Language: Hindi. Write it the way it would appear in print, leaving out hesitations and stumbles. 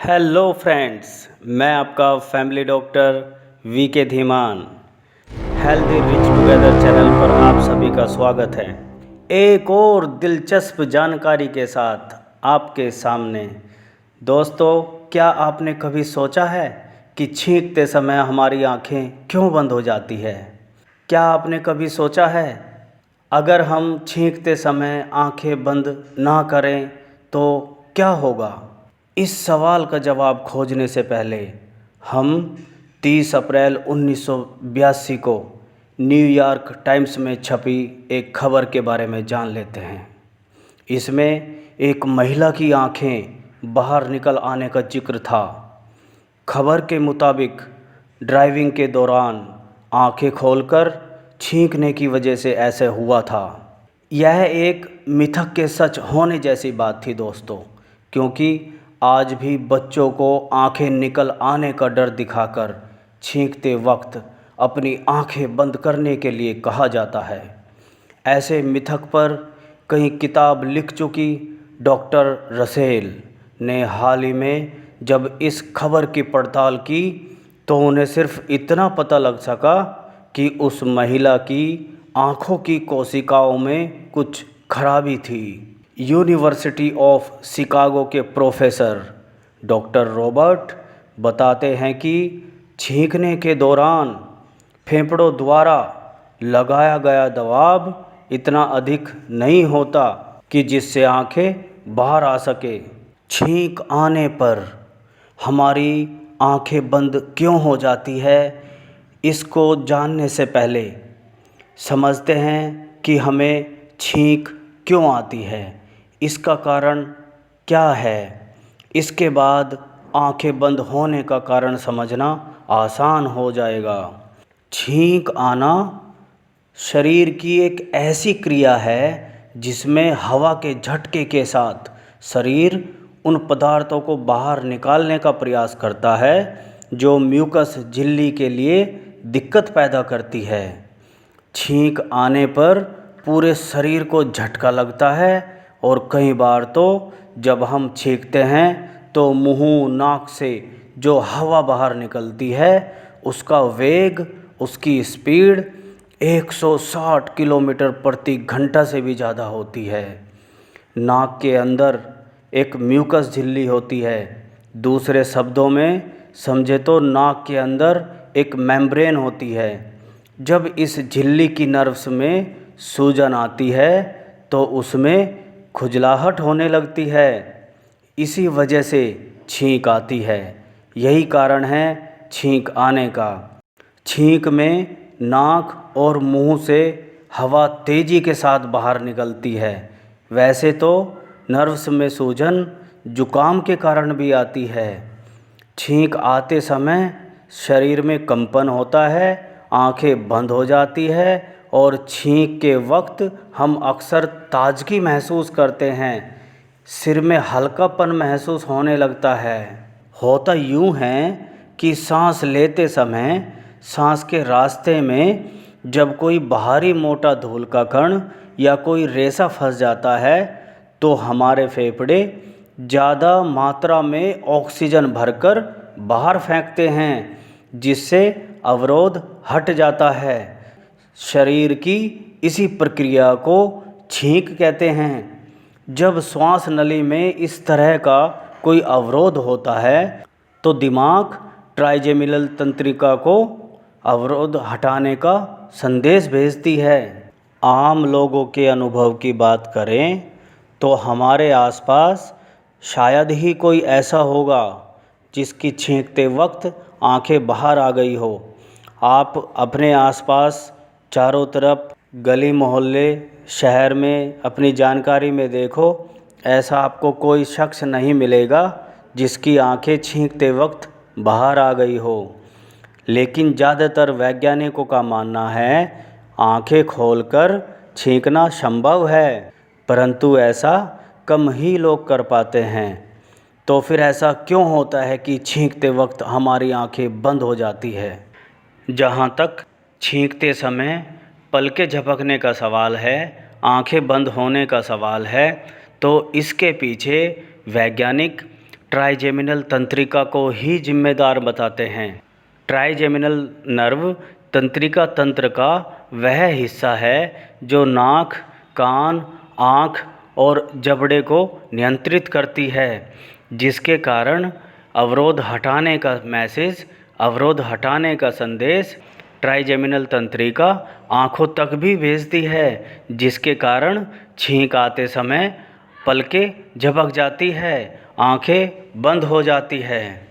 हेलो फ्रेंड्स, मैं आपका फैमिली डॉक्टर वी के Dhiman healthy rich together channel पर आप सभी का स्वागत है। एक और दिलचस्प जानकारी के साथ आपके सामने। दोस्तों, क्या आपने कभी सोचा है कि छींकते समय हमारी आंखें क्यों बंद हो जाती है? क्या आपने कभी सोचा है अगर हम छींकते समय आंखें बंद ना करें तो क्या होगा? इस सवाल का जवाब खोजने से पहले हम 30 अप्रैल 1982 को न्यूयॉर्क टाइम्स में छपी एक खबर के बारे में जान लेते हैं। इसमें एक महिला की आंखें बाहर निकल आने का जिक्र था। खबर के मुताबिक ड्राइविंग के दौरान आंखें खोलकर छींकने की वजह से ऐसे हुआ था। यह एक मिथक के सच होने जैसी बात थी दोस्तों, क्योंकि आज भी बच्चों को आंखें निकल आने का डर दिखाकर छींकते वक्त अपनी आंखें बंद करने के लिए कहा जाता है। ऐसे मिथक पर कई किताब लिख चुकी डॉक्टर रसेल ने हाल ही में जब इस खबर की पड़ताल की तो उन्हें सिर्फ इतना पता लग सका कि उस महिला की आँखों की कोशिकाओं में कुछ खराबी थी। यूनिवर्सिटी ऑफ शिकागो के प्रोफेसर डॉक्टर रॉबर्ट बताते हैं कि छींकने के दौरान फेफड़ों द्वारा लगाया गया दबाव इतना अधिक नहीं होता कि जिससे आंखें बाहर आ सके। छींक आने पर हमारी आंखें बंद क्यों हो जाती है, इसको जानने से पहले समझते हैं कि हमें छींक क्यों आती है, इसका कारण क्या है। इसके बाद आंखें बंद होने का कारण समझना आसान हो जाएगा। छींक आना शरीर की एक ऐसी क्रिया है जिसमें हवा के झटके के साथ शरीर उन पदार्थों को बाहर निकालने का प्रयास करता है जो म्यूकस झिल्ली के लिए दिक्कत पैदा करती है। छींक आने पर पूरे शरीर को झटका लगता है और कई बार तो जब हम छींकते हैं तो मुंह नाक से जो हवा बाहर निकलती है उसका वेग, उसकी स्पीड 160 किलोमीटर प्रति घंटा से भी ज़्यादा होती है। नाक के अंदर एक म्यूकस झिल्ली होती है। दूसरे शब्दों में समझे तो नाक के अंदर एक मेम्ब्रेन होती है। जब इस झिल्ली की नर्व्स में सूजन आती है तो उसमें खुजलाहट होने लगती है। इसी वजह से छींक आती है। यही कारण है छींक आने का। छींक में नाक और मुंह से हवा तेज़ी के साथ बाहर निकलती है। वैसे तो नर्व्स में सूजन जुकाम के कारण भी आती है। छींक आते समय शरीर में कंपन होता है, आंखें बंद हो जाती है और छींक के वक्त हम अक्सर ताजगी महसूस करते हैं। सिर में हल्कापन महसूस होने लगता है। होता यूँ है कि सांस लेते समय सांस के रास्ते में जब कोई बाहरी मोटा धूल का कण या कोई रेशा फंस जाता है तो हमारे फेफड़े ज़्यादा मात्रा में ऑक्सीजन भरकर बाहर फेंकते हैं, जिससे अवरोध हट जाता है। शरीर की इसी प्रक्रिया को छींक कहते हैं। जब श्वास नली में इस तरह का कोई अवरोध होता है तो दिमाग ट्राइजेमिनल तंत्रिका को अवरोध हटाने का संदेश भेजती है। आम लोगों के अनुभव की बात करें तो हमारे आसपास शायद ही कोई ऐसा होगा जिसकी छींकते वक्त आंखें बाहर आ गई हो। आप अपने आसपास चारों तरफ गली मोहल्ले शहर में अपनी जानकारी में देखो, ऐसा आपको कोई शख्स नहीं मिलेगा जिसकी आंखें छींकते वक्त बाहर आ गई हो। लेकिन ज़्यादातर वैज्ञानिकों का मानना है आंखें खोलकर छींकना संभव है, परंतु ऐसा कम ही लोग कर पाते हैं। तो फिर ऐसा क्यों होता है कि छींकते वक्त हमारी आंखें बंद हो जाती है? जहाँ तक छींकते समय पलकें झपकने का सवाल है, आंखें बंद होने का सवाल है, तो इसके पीछे वैज्ञानिक ट्राइजेमिनल तंत्रिका को ही जिम्मेदार बताते हैं। ट्राइजेमिनल नर्व तंत्रिका तंत्र का वह हिस्सा है जो नाक, कान, आँख और जबड़े को नियंत्रित करती है, जिसके कारण अवरोध हटाने का संदेश ट्राइजेमिनल तंत्रिका आँखों तक भी भेजती है, जिसके कारण छींक आते समय पलकें झपक जाती है, आँखें बंद हो जाती है।